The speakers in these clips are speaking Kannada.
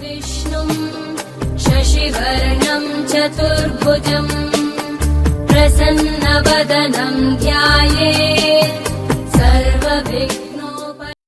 विष्णुं शशिवर्णं चतुर्भुजं प्रसन्नवदनं ध्यायेत् सर्वविघ्नोपशान्तये।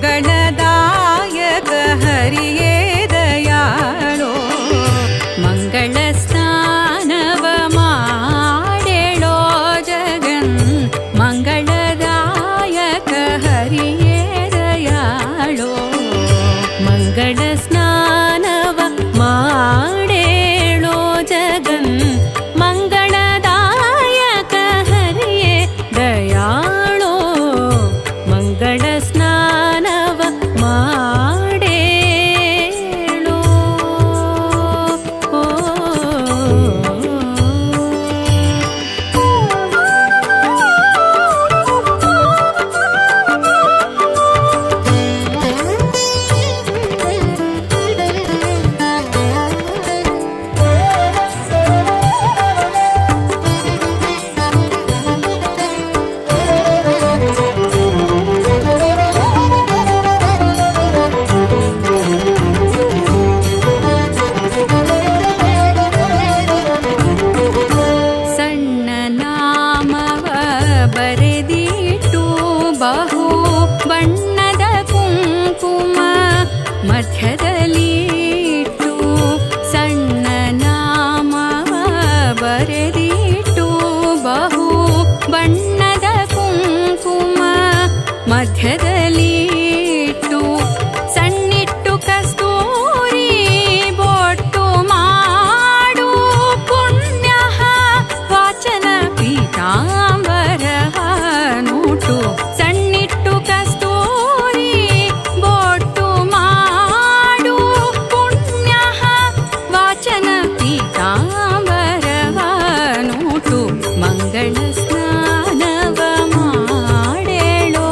ಮಂಗಳದಾಯಕ ಹರಿಯೇ ದಯಾಳೋ ಮಂಗಳ ಸ್ನಾನವ ಮಾಡೇಳೋ ಜಗನ್ ಮಂಗಳದಾಯಕ ಹರಿಯೇ ದಯಾಳೋ ಮಂಗಳ ಸ್ನಾನವ ಮಾಡೇಳೋ ಜಗನ್ ಮಂಗಳದಾಯಕ ಹರಿಯೇ ದಯಾಳೋ ಮಂಗಳ ಸ್ನಾನವ ಮಾಡೇಳೋ ಸಣ್ಣ ನಾಮವ ಬರೆದಿಟ್ಟು ಬಹು ಬಣ್ಣದ ಕುಂಕುಮ ಮಧ್ಯದಲ್ಲಿಟ್ಟು ಸಣ್ಣ ನಾಮವ ಬರೆದಿಟ್ಟು ಬಹು ಬಣ್ಣದ ಕುಂಕುಮ ಮಧ್ಯದಲ್ಲಿಟ್ಟು ಸಣ್ಣಿಟ್ಟು ಕಸ್ತೂರಿ ಬೊಟ್ಟು ಮಾಡು ಪುಣ್ಯ ವಾಚನ ಪೀತಾಂಬರವ ನೋಟು ಸಣ್ಣಿಟ್ಟು ಕಸ್ತೂರಿ ಬೊಟ್ಟು ಮಾಡು ಪುಣ್ಯ ವಾಚನ ಪೀತಾಂಬರವ ನೋಟು ಮಂಗಳ ಸ್ನಾನವ ಮಾಡೇಳೋ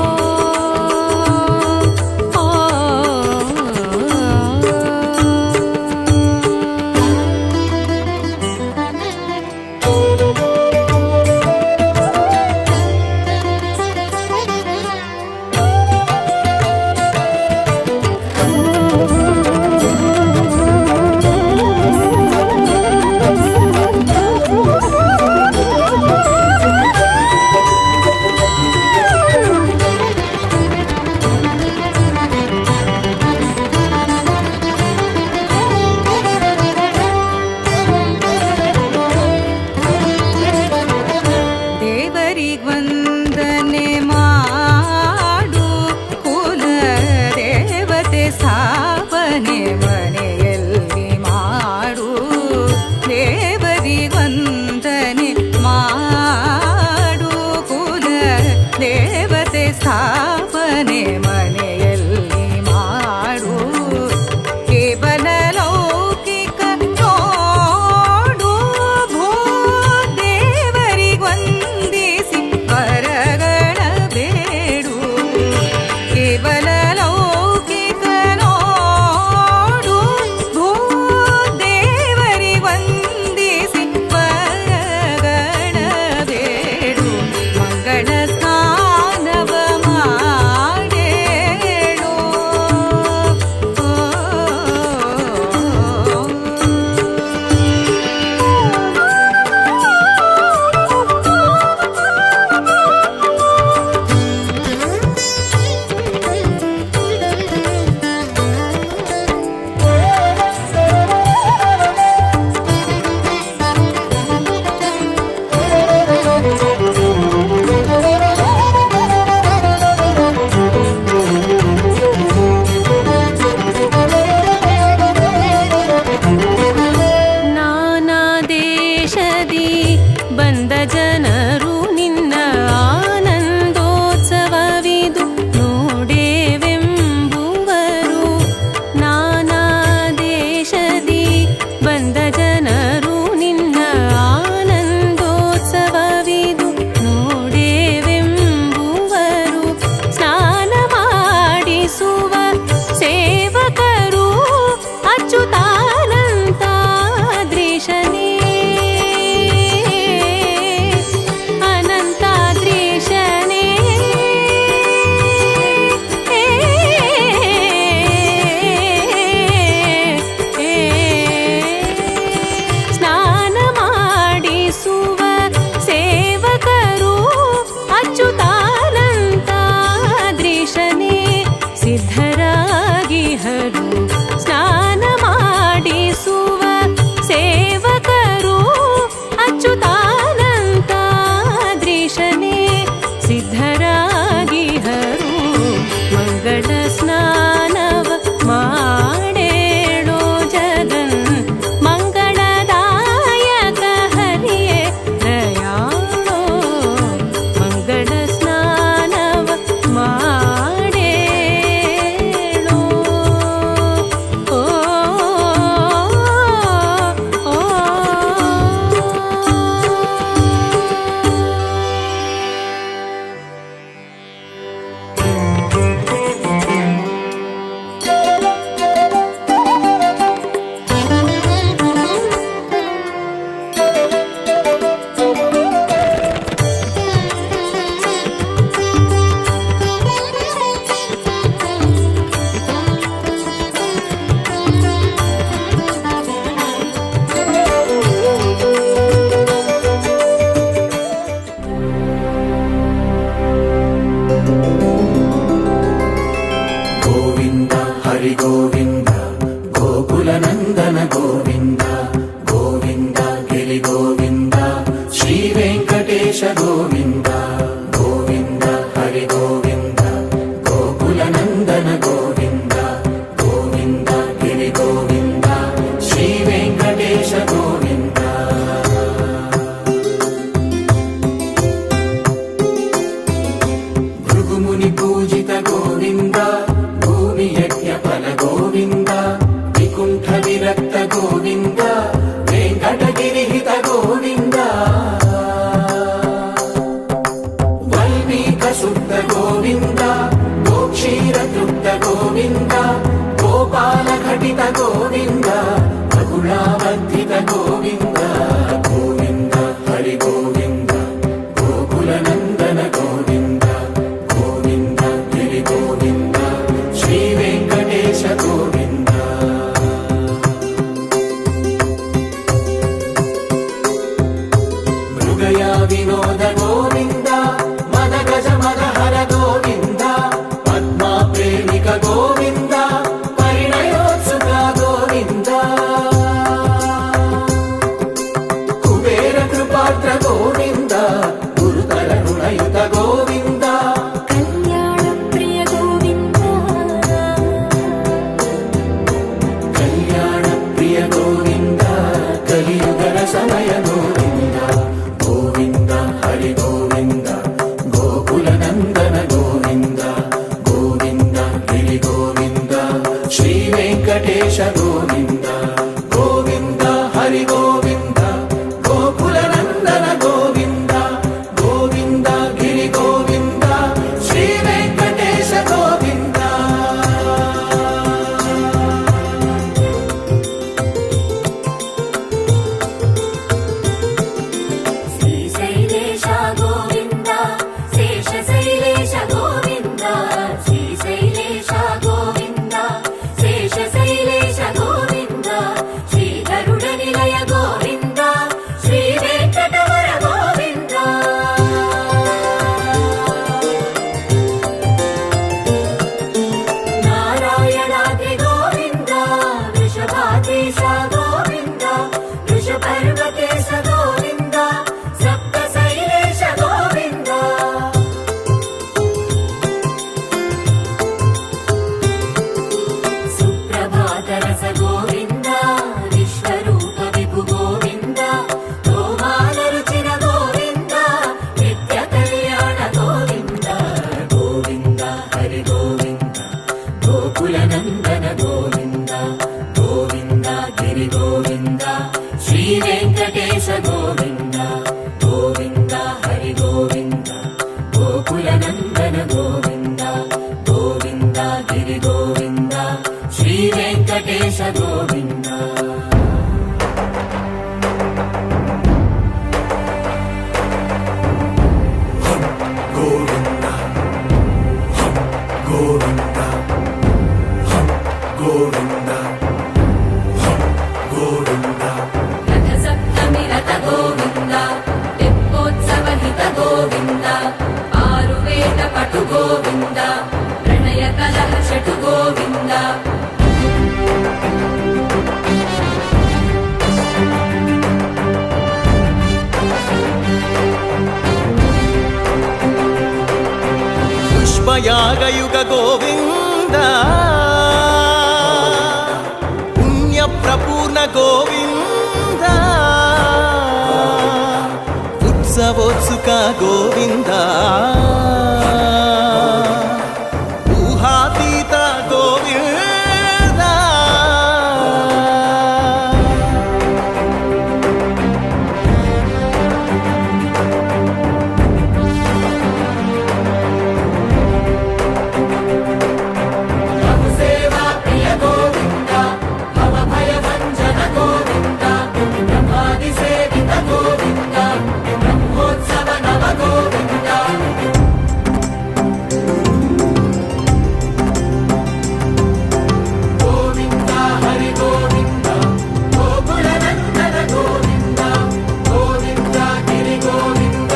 ಮಂಗಳ ಸ್ನಾನವ ಮಾಡೇಳೋ ಜಗನ್ ಮಂಗಳದಾಯಕ ಹರಿಯೇ ದಯಾಳೋ ಮಂಗಳ ಸ್ನಾನವ ಮಾಡೇಳೋ ಓ ಗೋವಿಂದ ಹರಿ ಗೋವಿಂದ ಗೋಕುಲ ನಂದನ ಗೋವಿಂದ ಗೋವಿಂದ ಗಿರಿ ಗೋವಿಂದ ಶ್ರೀ ವೆಂಕಟೇಶ ಗೋವಿಂದ ಗೋವಿಂದ ಹರಿ ಗೋವಿಂದ ಗೋಕುಲ ನಂದನ ಗೋವಿಂದ ಗೋವಿಂದ ಗಿರಿ ಗೋವಿಂದ ಶ್ರೀ ವೆಂಕಟೇಶ ಗೋವಿಂದ ಭೃಗುಮುನಿ ಪೂಜಿತ ಗೋವಿಂದ ಭೂಮಿ ಯಜ್ಞ ಫಲ ಗೋವಿಂದ ವಿಕುಂಠ ವಿರಕ್ತ ಗೋವಿಂದ ವೆಂಕಟಗಿರಿ ಹಿತ ಗೋವಿಂದ ವಲ್ಮೀಕ ಶುದ್ಧ ಗೋವಿಂದ ಗೋಕ್ಷೀರ ತೃಪ್ತ ಗೋವಿಂದ ಗೋಪಾಲ ಘಟಿತ ಗೋವಿಂದ ಬಗುಳಾವರ್ಧಿತ ಗೋವಿಂದ ಗೋವಿಂದ ಹರಿ ಗೋವಿಂದ ಗೋಕುಲ ನಂದನ ಗೋವಿಂದ ಗೋವಿಂದ ಗಿರಿ ಗೋವಿಂದ ಶ್ರೀ ವೆಂಕಟೇಶ ಗೋವಿಂದ ಮೃಗಯ ವಿನೋದ ಗೋವಿಂದ ಮದ ಗಜ ಮದ ಹರ ಗೋವಿಂದ ಪದ್ಮಾ ಪ್ರೇಮಿಕ ಗೋವಿಂದ ಪರಿಣಯೋತ್ಸುಕ ಗೋವಿಂದ ಕುಬೇರ ಕೃಪಾತ್ರ ಗೋವಿಂದ ಗುರುತರ ಋಣಯುತ ಗೋವಿಂದ ಕಲ್ಯಾಣ ಪ್ರಿಯ ಗೋವಿಂದ ಕಲ್ಯಾಣ ಪ್ರಿಯ ಗೋವಿಂದ ಕಲಿಯುಗರ ಸಮಯ ಗೋವಿಂದ ಗೋವಿಂದ ಹರಿ ಗೋವಿಂದ ಗೋಕುಲ ನಂದನ ಗೋವಿಂದ ಗೋವಿಂದ ಗಿರಿ ಗೋವಿಂದ ಶ್ರೀ ವೆಂಕಟೇಶ ಗೋವಿಂದ ಗೋವಿಂದ ಹರಿ ಗೋವಿಂದ ಗೋಕುಲ ನಂದನ ಗೋವಿಂದ ಗೋವಿಂದ ಗಿರಿ ಗೋವಿಂದ ಶ್ರೀ ವೆಂಕಟೇಶ ಗೋವಿಂದ ಶ್ರೀಶೈಲೇಶ ಗೋವಿಂದ ಶೇಷಶೈಲೇಶ ಗೋವಿಂದ ಶ್ರೀಶೈಲೇಶ ಗೋವಿಂದ ಶೇಷಶೈಲೇಶ ಗೋವಿಂದ ಶ್ರೀ ಗರುಡ ನಿಲಯ ಗೋವಿಂದ ಶ್ರೀ ವೆಂಕಟವರ ಗೋವಿಂದ ನಾರಾಯಣಾದ್ರಿ ಗೋವಿಂದ ವೃಷಭಾಧೀಶ ಗೋವಿಂದ ವೃಷಪರ್ವತೇಶ ಗೋವಿಂದ ಸಪ್ತಶೈಲೇಶ ಗೋವಿಂದ ಸುಪ್ರಭಾತ ರಸ ಗೋವಿಂದ ವಿಶ್ವರೂಪ ವಿಭು ಗೋವಿಂದ ಗೋಮಾಲ ರುಚಿರ ಗೋವಿಂದ ನಿತ್ಯ ಕಲ್ಯಾಣ ಗೋವಿಂದ ಗೋವಿಂದ ಹರಿ ಗೋವಿಂದ ಗೋಕುಲ ನಂದನ ಗೋವಿಂದ ಗೋವಿಂದ ಗಿರಿ ಗೋವಿಂದ ಶ್ರೀ ವೆಂಕಟೇಶ ಗೋವಿಂದ ಗೋವಿಂದ ಹರಿ ಗೋವಿಂದ ಗೋಕುಲ ನಂದನ ಗೋವಿಂದ ಗೋವಿಂದ ಗಿರಿ ಗೋವಿಂದ ಶ್ರೀ ವೆಂಕಟೇಶ ಗೋವಿಂದ ಗೋವಿಂದ ಗೋವಿಂದ ಗೋವಿಂದ ಗೋವಿಂದ ರಥ ಸಪ್ತಮಿ ರಥ ಗೋವಿಂದ ತೆಪ್ಪೋತ್ಸವ ಹಿತ ಗೋವಿಂದ ಆರುವೇದ ಪಟು ಗೋವಿಂದ ಪ್ರಣಯ ಕಲಹ ಶಟು ಗೋವಿಂದ ಧರ್ಮಯಾಗಯುಗ ಗೋವಿಂದ ಪುಣ್ಯ ಪ್ರಪೂರ್ಣ ಗೋವಿಂದ ಉತ್ಸವೋತ್ಸುಕ ಗೋವಿಂದ ಊಹಾತೀತ ಗೋವಿಂದ ಸೇವಾ ಪ್ರಿಯ ಗೋವಿಂದ ಭವ ಭಯ ಭಂಜನ ಗೋವಿಂದ ಬ್ರಹ್ಮಾದಿ ಸೇವಿತ ಗೋವಿಂದ ಬ್ರಹ್ಮೋತ್ಸವ ನವ ಗೋವಿಂದ ಗೋವಿಂದ ಹರಿ ಗೋವಿಂದ ಗೋಕುಲ ನಂದನ ಗೋವಿಂದ ಗೋವಿಂದ ಗಿರಿ ಗೋವಿಂದ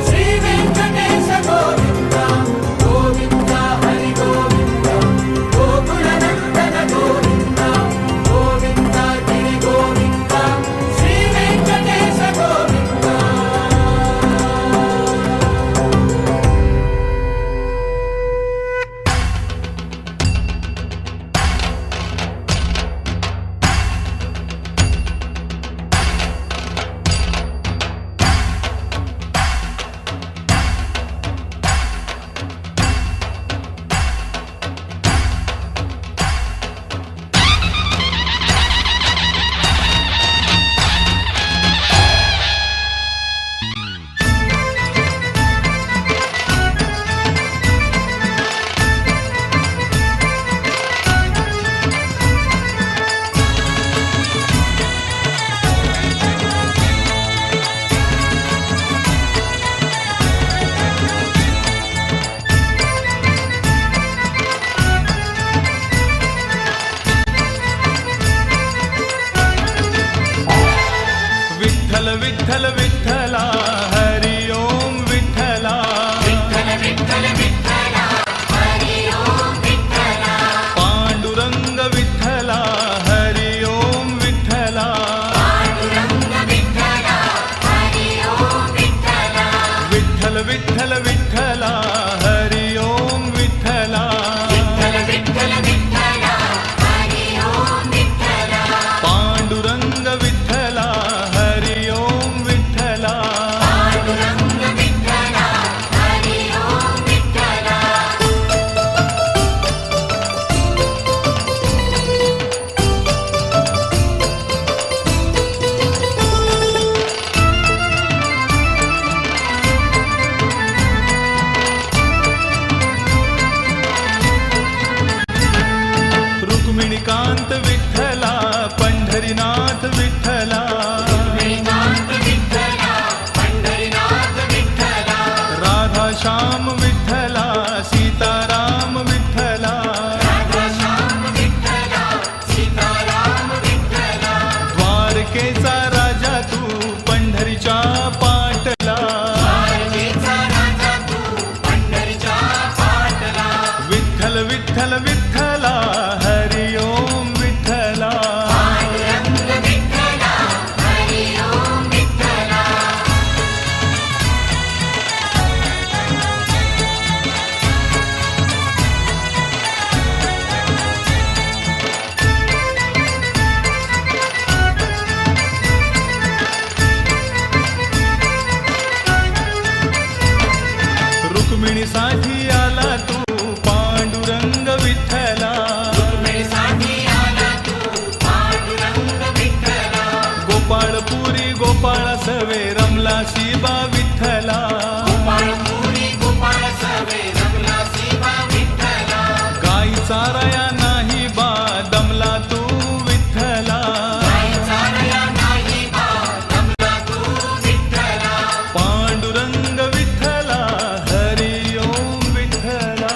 ಶ್ರೀ ವೆಂಕಟೇಶ ಗೋವಿಂದ ಗೋವಿಂದ ಹರಿ ಗೋವಿಂದ ಗೋಕುಲ ನಂದನ ಗೋವಿಂದ ಗೋವಿಂದ ಗಿರಿ ಗೋವಿಂದ ಶ್ರೀ ವೆಂಕಟೇಶ ಗೋವಿಂದ विठ्ठल विठ्ठल विठ्ठला हरि ओम विठ्ठला पांडुरंग विठ्ठला हरि ओम विठ्ठला विठ्ठल विठ्ठल विठ्ठला हरि ओम विठ्ठला पांडुरंग विठ्ठला हरि ओम विठ्ठला रुक्मिणीकांत विठ्ठला पंढरीनाथ विठ्ठला राधा श्याम विठ्ठला सीताराम विठ्ठला द्वारकेचा राजा तू पंढरीच्या पाटला विठ्ठल विठ्ठल विठ्ठला हरि ओम विठ्ठला रुक्मिणीसाठी आला तू पांडुरंग विठ्ठला गोपाळपुरी गोपाळ सवे रमला शिवा विठ्ठला गाई चाराया नाही बा दमला तू विठ्ठला पांडुरंग विठ्ठला हरि ओम विठ्ठला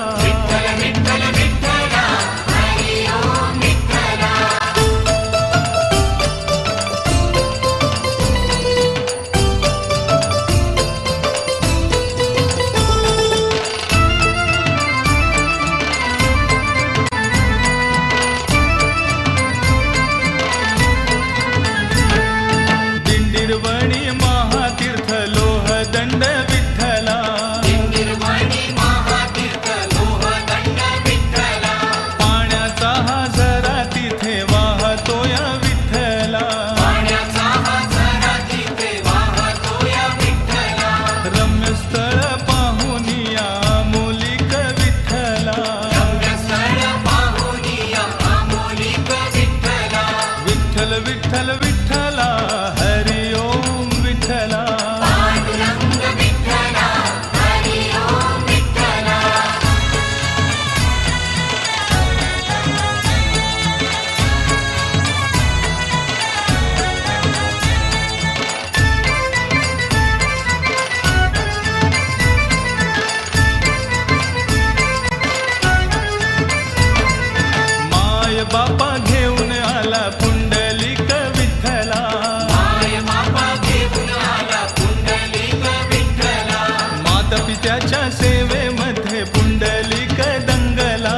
बापा घेऊन आला पुंडलिक विठ्ठला माय बापा घेऊन आला पुंडलिक विठ्ठला माता पित्याच्या सेवेमध्ये पुंडलिक दंगला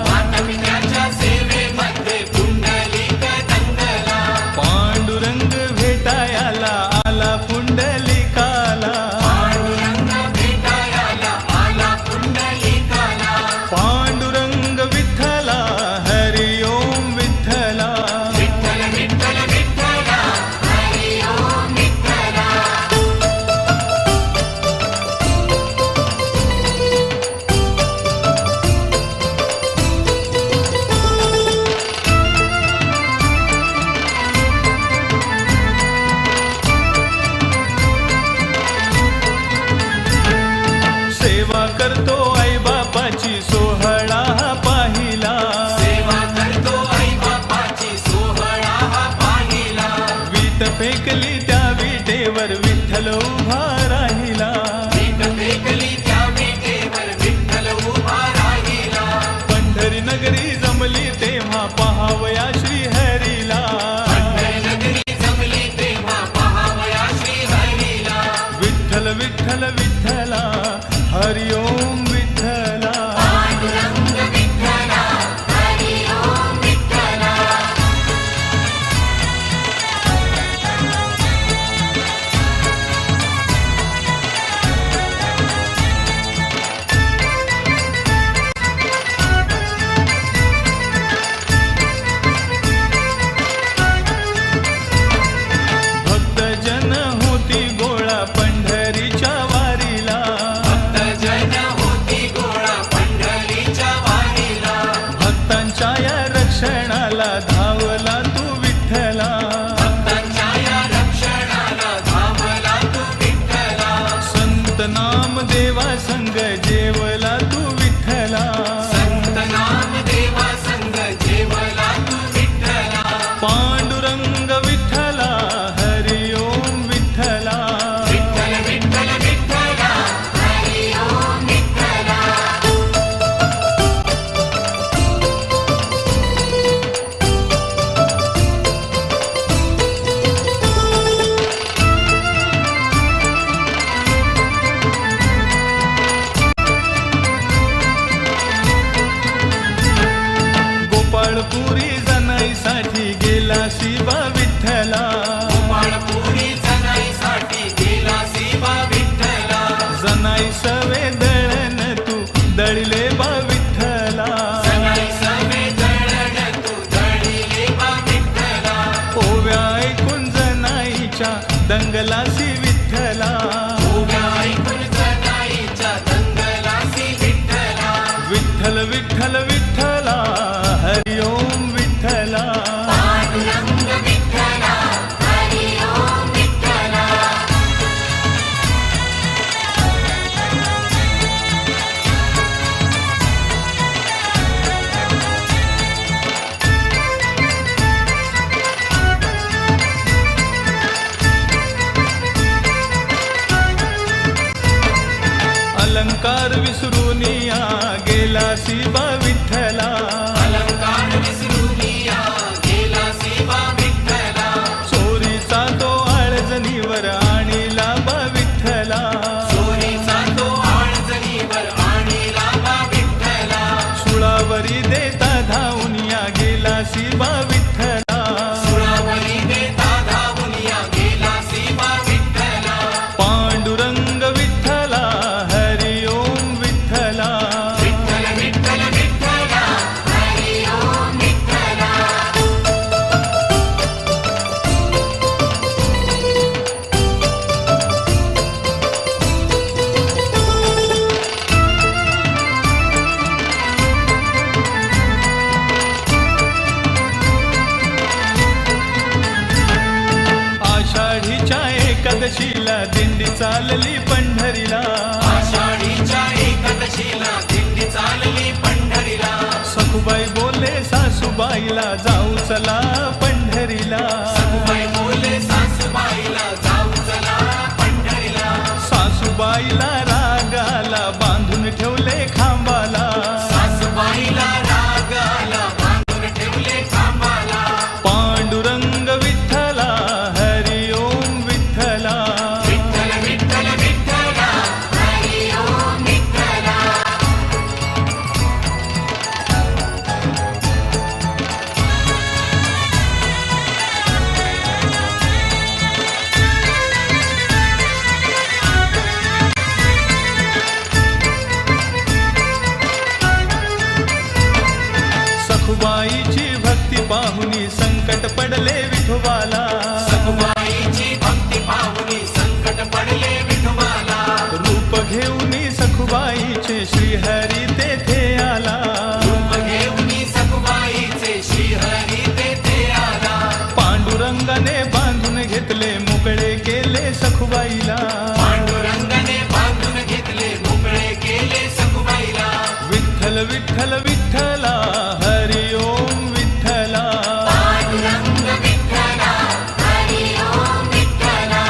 माता-पित्याच्या सेवेमध्ये पुंडलिक दंगला पांडुरंग भेटायला आला पुंडलिकाला पांडुरंग भेटायला आला पुंडलिकाला पांडुरंग विठ्ठला हरि ओम विठ्ठला विठ्ठल विठ्ठल विठ्ठला हरी ओम विठ्ठला सेवा करतो आई बापाची सोहळा हा पाहिला सेवा करतो आई बापाची सोहळा हा पाहिला वीट फेकली त्या विटेवर विठ्ठल उभा राहिला वीट फेकली त्या विटेवर विठ्ठल उभा राहिला पंढरी नगरी जमली तेव्हा पहावया श्रीहरीला पंढरनगरी जमली तेव्हा पहावया श्रीहरीला विठ्ठल विठ्ठल विठ्ठला हरि ओम विठ्ठला पांडुरंग विठ्ठला हरी ओम विठ्ठला भक्तजन होती गोळा पंढरीच्या वारीला भक्तजन होती गोळा पंढरीच्या वारीला भक्तांच्या या रक्षणाला धावला तू विठ्ठला भक्तांच्या या रक्षणाला धावला तू विठ्ठला संत नाम देवा संग जेवला तू विठ्ठला संत नामदेवा संग जेवला तू विठ्ठला पांडुरंग विठ्ठला हरि ओम विठ्ठला विठ्ठल विठ्ठल विठ्ठला हरी ओम विठ्ठला गोपाळपुरी जनाईसाठी गेला शिवा विठ्ठला गोपाळपुरी जनाईसाठी गेला शिवा विठ्ठला जनाई सवे दळण तू दळले बा विठ्ठला जनाई सवे दळण तू दळिले बा विठ्ठला ओव्या ऐकून जनाईच्या दंगलासी विठ्ठला उभ्या ऐकून जनाईच्या दंगलासी विठ्ठला विठ्ठल विठ्ठल विठ्ठला हरि ओम विठ्ठला पांडुरंग विठ्ठला हरी ओम विठ्ठला अलंकार विसरून या गेला शिवा विठ्ठला अलंकार विसरून या गेला शिवा विठ्ठला चोरीचा तो आळजणीवर आणीला बा विठ्ठला चोरीचा तो आळजणीवर आणीला बा विठ्ठला सुळावरी देता धावून या गेला शिवा विठ्ठला सुरावरी देता धावून या गेला शिवा विठ्ठला पांडुरंग विठ्ठला हरि ओम विठ्ठला विठ्ठल विठ्ठल विठ्ठला हरी ओम विठ्ठला आषाढीच्या एकादशीला दिंडी चालली पंढरीला आषाढीच्या एकादशीला दिंडी चालली पंढरीला सखुबाई बोले सासूबाईला जाऊ चला पंढरीला सखुबाई बोले सासूबाईला जाऊ चला पंढरीला सासूबाईला रागाला बांधून ठेवले खांबाला सासूबाईला रागाला बांधून ठेवले पडले विठोबाला. सखुबाईची भक्ती पाहुनी संकट पडले विठोबाला. रूप घेऊनी सखुबाईचे श्रीहरी तेथे आला. रूप घेऊनी सखुबाईचे श्रीहरी तेथे आला. पांडुरंगाने बांधून घेतले मोकळे केले सखुबाईला. पांडुरंगाने बांधून घेतले मोकळे केले सखुबाईला. विठ्ठल विठ्ठल विठ्ठला हरि ओम विठ्ठला. पांडुरंग विठ्ठला हरी ओम विठ्ठला.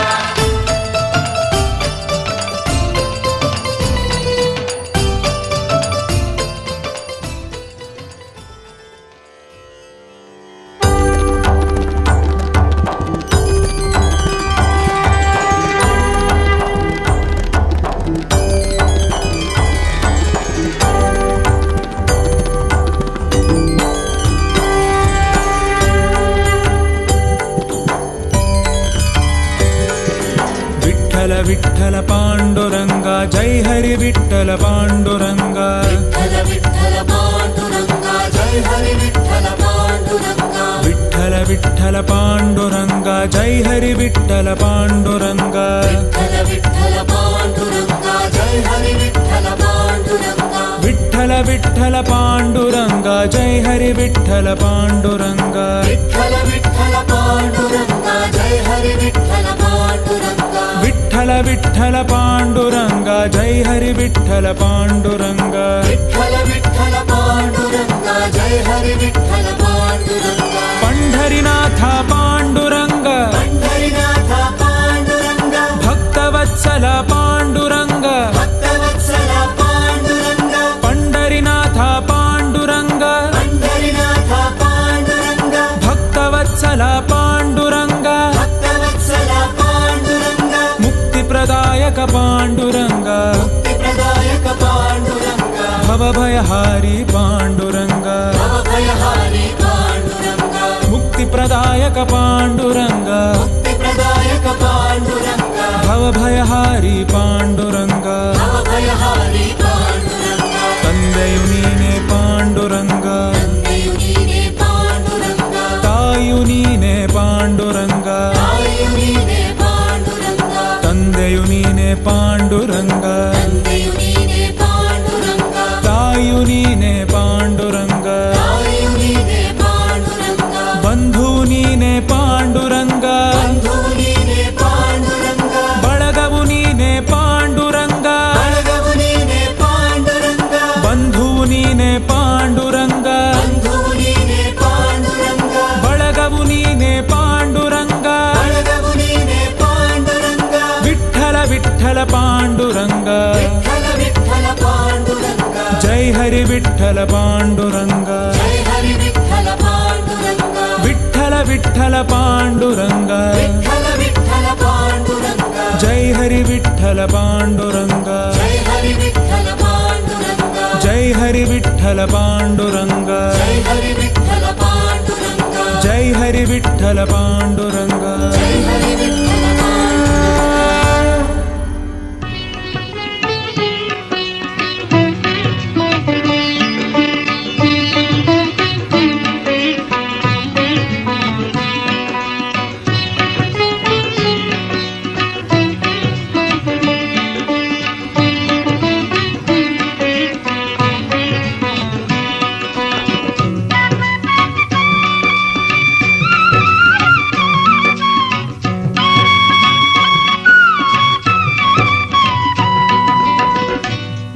विठ्ठल विठ्ठल पांडुरंगा जय हरी विठ्ठल पांडुरंगा. विठ्ठल विठ्ठल पांडुरंगा जय हरी विठ्ठल पांडुरंगा. विठ्ठल विठ्ठल पांडुरंगा जय हरी विठ्ठल पांडुरंगा. विठ्ठल विठ्ठल पांडुरंगा जय हरी विठ्ठल पांडुरंगा. विठ्ठल विठ्ठल पांडुरंगा जय हरी विठ्ठल पांडुरंगा. विठ्ठल विठ्ठल पांडुरंगा जय हरी विठ्ठल पांडुरंगा. विठ्ठल विठ्ठल पांडुरंगा जय हरी विठ्ठल पांडुरंगा. विठ्ठल विठ्ठल पांडुरंगा जय हरी विठ्ठल पांडुरंगा. पंढरीनाथा पांडुरंग पंढरीनाथ पांडुरंग. भक्तवत्सल पांडुरंग. भक्तवत्सल पांडुरंग. पंढरीनाथा पांडुरंग पंढरीनाथ पांडुरंग. भक्तवत्सल पांडुरंग. भक्तवत्सल पांडुरंग. मुक्तिप्रदायक पांडुरंग. मुक्तिप्रदायक पांडुरंग. भवभयहारी पांडुरंग. भवभयहारी पांडुरंग. मुक्तिप्रदायक पांडुरंग. मुक्तिप्रदायक पांडुरंग. भवभयहारी पांडुरंग. भवभयहारी पांडुरंग. ತಂದೆಯು ನೀನೆ ಪಾಂಡುರಂಗ. ತಂದೆಯು ನೀನೇ ಪಾಂಡುರಂಗ. ತಾಯಿಯು ನೀನೆ ಪಾಂಡುರಂಗ. ತಾಯಿಯು ನೀನೇ ಪಾಂಡುರಂಗ. ತಂದೆಯು ನೀನೆ ಪಾಂಡುರಂಗ. ತಂದೆಯು ನೀನೇ ಪಾಂಡುರಂಗ. ತಾಯಿಯು ನೀನೆ ಪಾಂಡುರಂಗ. ತಾಯಿಯು ನೀನೇ ಪಾಂಡುರಂಗ. ಬಂಧು ನೀನೆ ಪಾಂಡುರಂಗ. ಬಂಧು ನೀನೇ ಪಾಂಡುರಂಗ. ಬಳಗವು ನೀನೆ ಪಾಂಡುರಂಗ. ಬಳಗವು ನೀನೇ ಪಾಂಡುರಂಗ. ಬಂಧು ನೀನೆ ಪಾಂಡುರಂಗ. ಬಂಧು ನೀನೇ ಪಾಂಡುರಂಗ. ಬಳಗವು ನೀನೆ ಪಾಂಡುರಂಗ. ಬಳಗವು ನೀನೇ ಪಾಂಡುರಂಗ. ವಿಠ್ಠಲ ವಿಠ್ಠಲ ಪಾಂಡುರಂಗ. ವಿಠ್ಠಲ ವಿಠ್ಠಲ ಪಾಂಡುರಂಗ. ಜೈ ಹರಿ ವಿಠ್ಠಲ ಪಾಂಡುರಂಗ. ಜಯ ಹರಿ ವಿಠ್ಠಲ ಪಾಂಡುರಂಗ. ವಿಠ್ಠಲ ವಿಠ್ಠಲ ಪಾಂಡುರಂಗ. ವಿಠ್ಠಲ ವಿಠ್ಠಲ ಪಾಂಡುರಂಗ. ಜೈ ಹರಿ ವಿಠ್ಠಲ ಪಾಂಡುರಂಗ. ಜಯ ಹರಿ ವಿಠ್ಠಲ ಪಾಂಡುರಂಗ. ಜೈ ಹರಿ ವಿಠ್ಠಲ ಪಾಂಡುರಂಗ. ಜಯ ಹರಿ ವಿಠ್ಠಲ ಪಾಂಡುರಂಗ. ಜೈ ಹರಿ ವಿಠ್ಠಲ ಪಾಂಡುರಂಗ. ಜಯ ಹರಿ ವಿಠ್ಠಲ ಪಾಂಡುರಂಗ.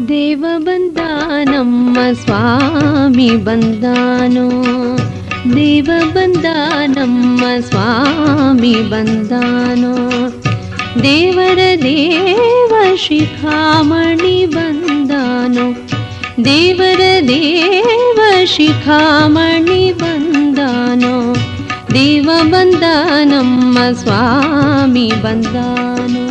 ದೇವ ಬಂದ ನಮ್ಮ ಸ್ವಾಮಿ ಬಂದಾನೋ. ದೇವ ಬಂದ ನಮ್ಮ ಸ್ವಾಮಿ ಬಂದಾನೋ. ದೇವರ ದೇವ ಶಿಖಾಮಣಿ ಬಂದಾನೋ. ದೇವರ ದೇವ ಶಿಖಾಮಣಿ ಬಂದಾನೋ. ದೇವ ಬಂದ ನಮ್ಮ ಸ್ವಾಮಿ ಬಂದಾನೋ.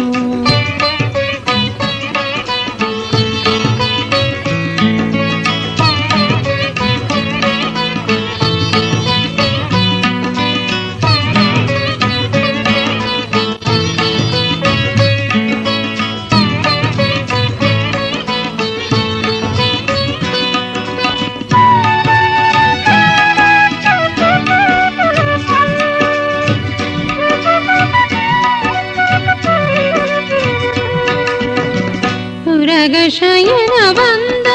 ಶಯನ ಬಂದ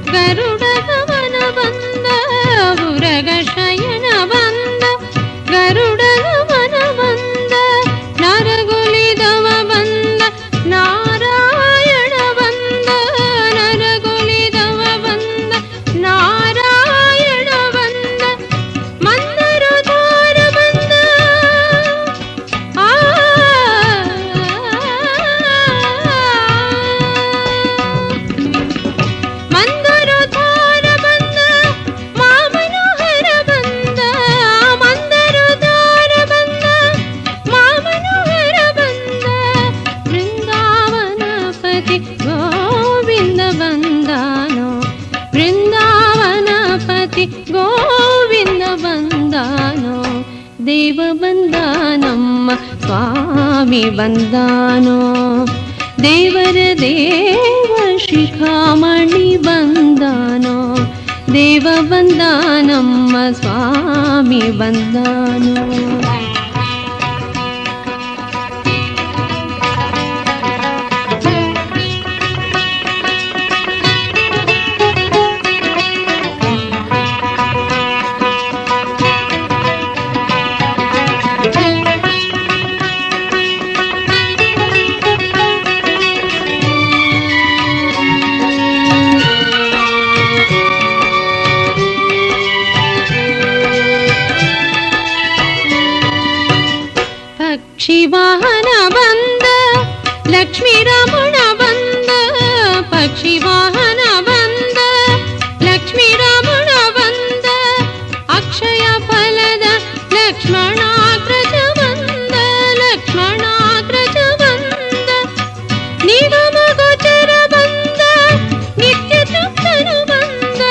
ಗರುಡ ಗಮನ ಬಂದ ಉರಗ ಶಯನ ಬಂದ ಗರುಡ ಗಮನ ಬಂದ ನರಗುಲಿದವ ಬಂದ ನಾರಾಯಣ ಬಂದ ನರಗುಲಿದವ ಬಂದ ನಾರಾಯಣ ಬಂದ ಮಂದರಧಾರ ಬಂದ ಮಂದರಧಾರ ಬಂದ ಮಾಮನೋಹರ ಬಂದ ಮಂದರಧಾರ ಬಂದ ಮಾಮನೋಹರ ಬಂದ ಬೃಂದಾವನಪತಿ ಗೋವಿಂದ ಬಂದಾನೋ ಬೃಂದಾವನಪತಿ ಗೋವಿಂದ ಬಂದಾನೋ ದೇವ ಬಂದಾನಮ್ಮ ಸ್ವಾಮಿ ಬಂದಾನೋ ದೇವರ ದೇವ ಶಿಖಾಮಣಿ ಬಂದಾನೋ ದೇವ ಬಂದಾನಮ್ಮ ಸ್ವಾಮಿ ಬಂದಾನೋ ಪಕ್ಷಿವಾಹನ ಬಂದ ಲಕ್ಷ್ಮೀ ರಮಣ ಬಂದ ಪಕ್ಷಿವಾಹನ ಬಂದ ಲಕ್ಷ್ಮೀ ರಮಣ ಬಂದ ಅಕ್ಷಯ ಫಲದ ಲಕ್ಷ್ಮಣಾಗ್ರಜ ಬಂದ ಲಕ್ಷ್ಮಣಾಗ್ರಜ ಬಂದ ನಿಗಮ ಗೋಚರ ಬಂದ ನಿತ್ಯ ತೃಪ್ತನು ಬಂದ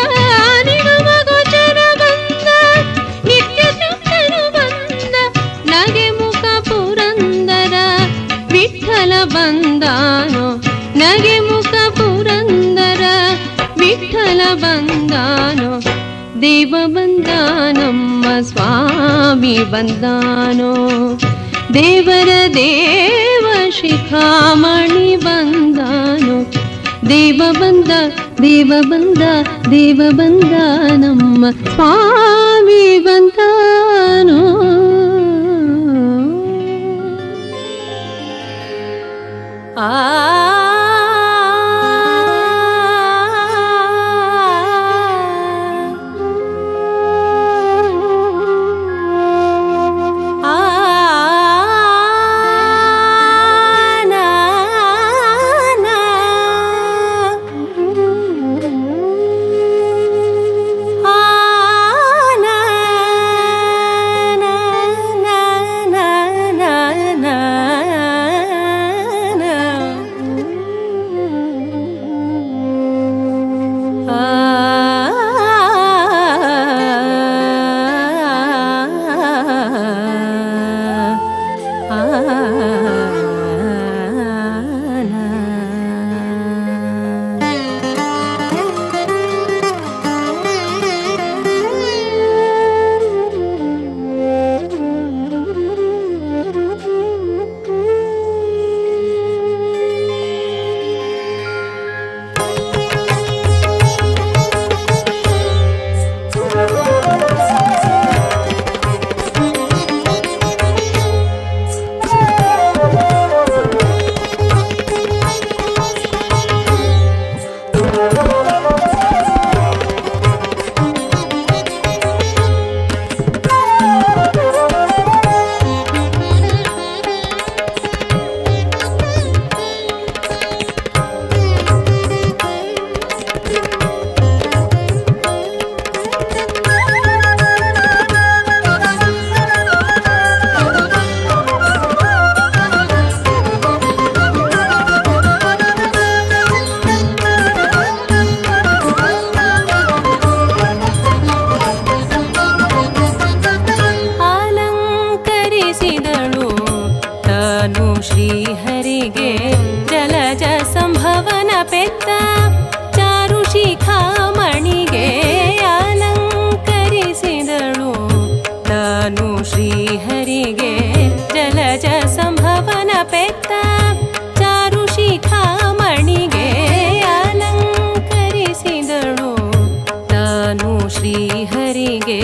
ನಿಗಮ ಗೋಚರ ಬಂದ ನಿತ್ಯ ತೃಪ್ತನು ಬಂದ ನಗೆ ಮುಖ ಪುರಂದರ ವಿಠಲ ಬಂದಾನೋ ನಗೆ ಮುಖ ಪುರಂದರ ವಿಠಲ ಬಂದಾನೋ ದೇವ ಬಂದಾನಮ್ಮ ಸ್ವಾಮಿ ಬಂದಾನೋ ದೇವರ ದೇವ ಶಿಖಾಮಣಿ ಬಂದಾನೋ ದೇವ ಬಂದ ದೇವ ಬಂದ ದೇವ ಬಂದಾನಮ್ಮ ಸ್ವಾಮಿ ಬಂದಾನೋ ಆ ಶ್ರೀಹರಿಗೆ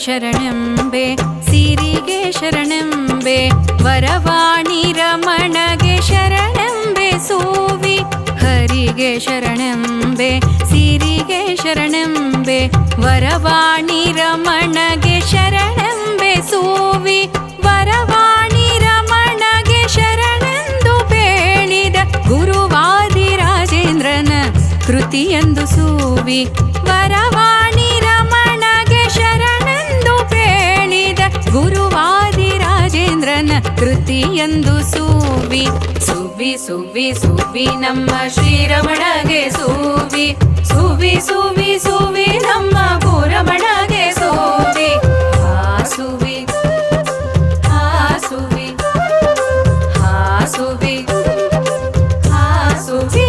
ಶರಣೆಂಬೆ ಸಿರಿಗೆ ಶರಣೆಂಬೆ ವರವಾಣಿ ರಮಣಗೆ ಶರಣೆಂಬೆ ಸೂವಿ ಹರಿಗೆ ಶರಣೆಂಬೆ ಸಿರಿಗೆ ಶರಣೆಂಬೆ ವರವಾಣಿ ರಮಣಗೆ ಶರಣೆಂಬೆ ಸೂವಿ ವರವಾಣಿ ರಮಣಗೆ ಶರಣೆಂದು ಬೇಳಿದ ಗುರುವಾದಿ ರಾಜೇಂದ್ರನ ಕೃತಿಯೆಂದು ಸೂವಿ ವರವಾಣಿ ರಮಣಗೆ ಶರಣೆಂದು ಬೇಳಿದ ಗುರುವಾದಿ ರಾಜೇಂದ್ರನ ಕೃತಿಯೆಂದು ಸೂವಿ ಸುವಿ ಸುವಿ ಸುವಿ ನಮ್ಮ ಶ್ರೀರಮಣಗೆ ಸೂವಿ ಸುವಿ ಸುವಿ ಸುವಿ ನಮ್ಮ ಭೂರಮಣಗೆ ಸೂವಿ ಹಾಸುವಿ ಹಾಸುವಿ ಹಾಸುವಿ ಹಾಸುವಿ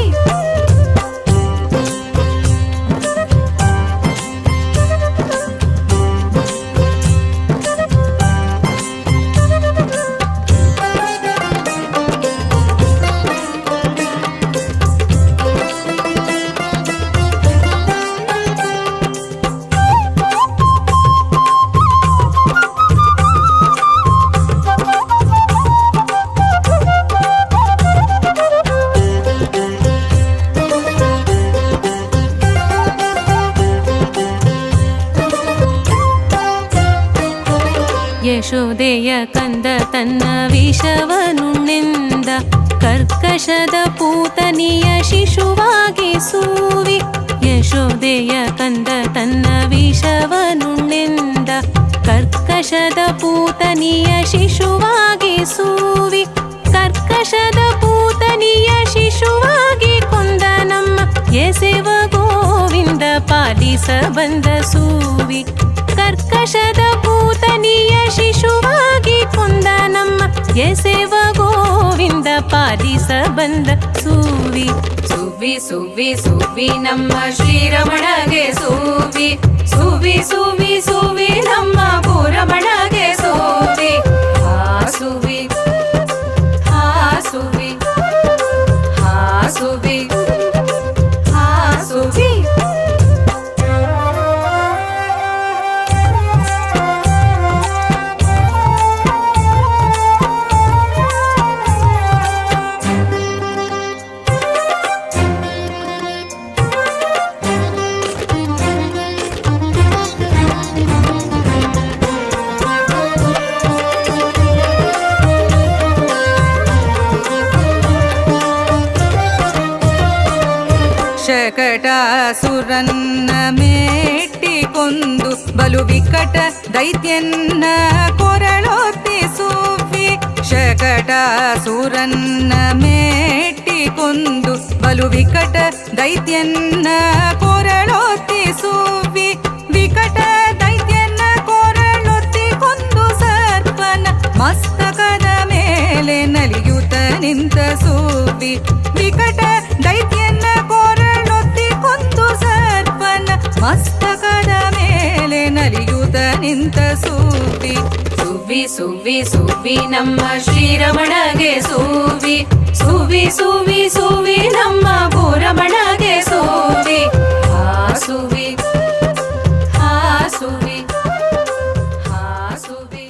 ಯಶೋದೆಯ ಕಂದ ತನ್ನ ವಿಷವನುಣ್ಣೆಂದ ಕರ್ಕಶದ ಪೂತನಿಯ ಶಿಶುವಾಗಿ ಸೂವಿ ಯಶೋದೆಯ ಕಂದ ತನ್ನ ವಿಷವನುಣ್ಣೆಂದ ಕರ್ಕಶದ ಪೂತನಿಯ ಶಿಶುವಾಗಿ ಸೂವಿ ಕರ್ಕಶದ ಪೂತನಿಯ ಶಿಶುವಾಗಿ ಕೊಂದ ನಮ್ಮ ಎಸೆವ ಗೋವಿಂದ ಪಾಲಿಸ ಬಂದ ಸೂವಿ ಕರ್ಕಶದ ಪೂತನಿಯ ಶಿಶುವಾಗಿ ಕೊಂದ ನಮ್ಮ ಎಸೆವ ಗೋವಿಂದ ಪಾಲಿಸ ಬಂದ ಸೂವಿ ಸುವಿ ಸುವಿ ಸುವಿ ನಮ್ಮ ಶ್ರೀರಮಣಗೆ ಸುವಿ ಸುವಿ ಸುವಿ ಸುವಿ ನಮ್ಮ ಭೂರಮಣಗೆ ಸುವಿ ಹಾಸುವಿ ಹಾಸುವಿ ಹಾಸುವಿ ಹಾಸುವಿ ಶಕಟಾಸುರನ್ನ ಮೇಟ್ಟಿಕೊಂದು ಬಲು ವಿಕಟ ದೈತ್ಯನ್ನ ಕೊರಳೊತ್ತಿ ಸುವಿ ಶಕಟಾಸುರನ್ನ ಮೇಟ್ಟಿಕೊಂದು ಬಲು ವಿಕಟ ದೈತ್ಯನ್ನ ಕೊರಳೊತ್ತಿ ಸುವಿ ವಿಕಟ ದೈತ್ಯನ್ನ ಕೊರಳೊತ್ತಿ ಕೊಂದು ಸರ್ಪನ ಮಸ್ತಕದ ಮೇಲೆ ನಲಿಯುತ್ತ ನಿಂತ ಸುವಿ ವಿಕಟ ದೈತ್ಯನ್ನ ಕೊರಳೊತ್ತಿ ಕೊಂದು ಸರ್ಪನ ಮಸ್ತಕದ ಮೇಲೆ ನಲಿಯುತ್ತ ನಿಂತ ಸುವಿ ಸುವಿ ಸುವಿ ಸುವಿ ನಮ್ಮ ಶ್ರೀರಮಣಗೆ ಸುವಿ ಸುವಿ ಸುವಿ ಸುವಿ ನಮ್ಮ ಭೂರಮಣಗೆ ಸುವಿ ಹಾಸುವಿ ಹಾಸುವಿ ಹಾಸುವಿ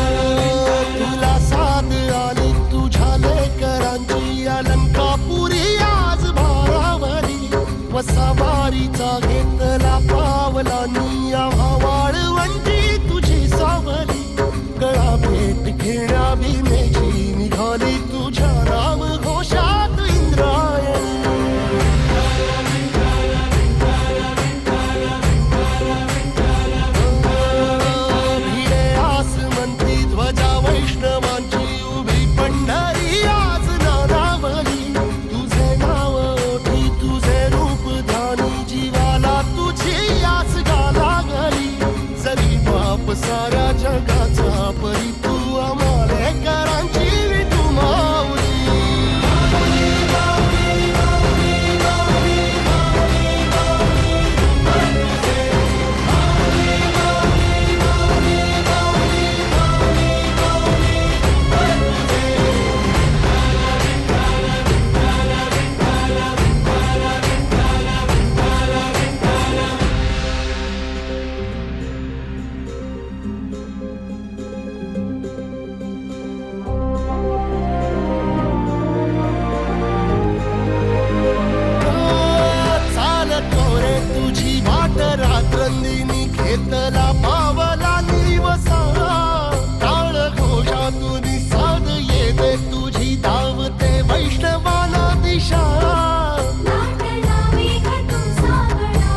तुला साथ आली तुझ्या लेकरांची अलंकापुरी आज भारावरी वसावारीचा घेतला पावलांनी आम्हा वाळवंटी तुझी सावली गळा भेट घेण्या भीमेची निघाली तुझ्या राम घोषात इंद्रायणी भिडे आसमंती ध्वजा वैष्णवांची उभी पंढरी आज नारावली तुझे नाव ओठी तुझे रूप ध्यानी जीवाला तुझी आस गाला गली जरी बाप साऱ्या जगाचा परी तू आमालेकरांची विठू माऊली चालतो रे तुझी वाट रात्रंदिनी घेतला पावला निवसा टाळ घोषातून साध येते तुझी धावते वैष्णवाला दिशा नाटला मेघ तुझा गळा